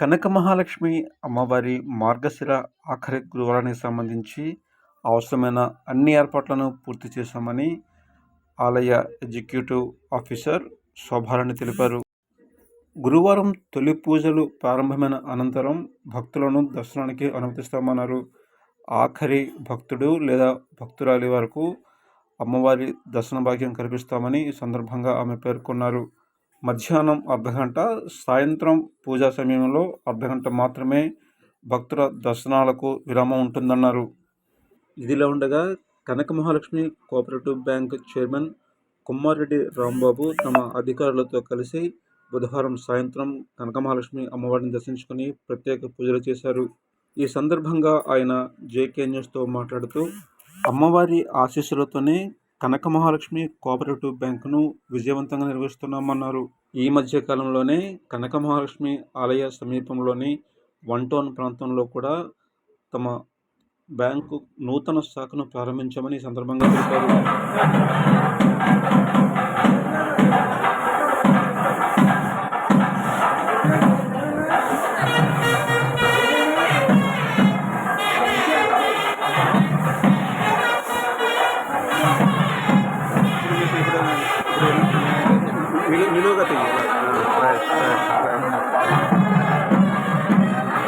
కనక మహాలక్ష్మి అమ్మవారి మార్గశిర ఆఖరి గురువారానికి సంబంధించి అవసరమైన అన్ని ఏర్పాట్లను పూర్తి చేశామని ఆలయ ఎగ్జిక్యూటివ్ ఆఫీసర్ శోభారాణి తెలిపారు. గురువారం తొలి పూజలు ప్రారంభమైన అనంతరం భక్తులను దర్శనానికి అనుమతిస్తామన్నారు. ఆఖరి భక్తుడు లేదా భక్తురాలి వరకు అమ్మవారి దర్శన భాగ్యం కల్పిస్తామని ఈ సందర్భంగా ఆమె పేర్కొన్నారు. మధ్యాహ్నం అర్ధగంట, సాయంత్రం పూజా సమయంలో అర్ధగంట మాత్రమే భక్తుల దర్శనాలకు విరామం ఉంటుందన్నారు. ఇదిలా ఉండగా Kanaka Mahalakshmi cooperative bank chairman Kummareddy Rambabu తమ అధికారులతో కలిసి బుధవారం సాయంత్రం కనక మహాలక్ష్మి అమ్మవారిని దర్శించుకుని ప్రత్యేక పూజలు చేశారు. ఈ సందర్భంగా ఆయన జేకే న్యూస్తో మాట్లాడుతూ, అమ్మవారి ఆశీస్సులతోనే కనక మహాలక్ష్మి కోఆపరేటివ్ బ్యాంకును విజయవంతంగా నిర్వహిస్తున్నామన్నారు. ఈ మధ్య కాలంలోనే కనక మహాలక్ష్మి ఆలయ సమీపంలోని 1 టౌన్ ప్రాంతంలో కూడా తమ బ్యాంకు నూతన శాఖను ప్రారంభించామని ఈ సందర్భంగా తెలిపారు.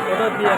फोटो दिया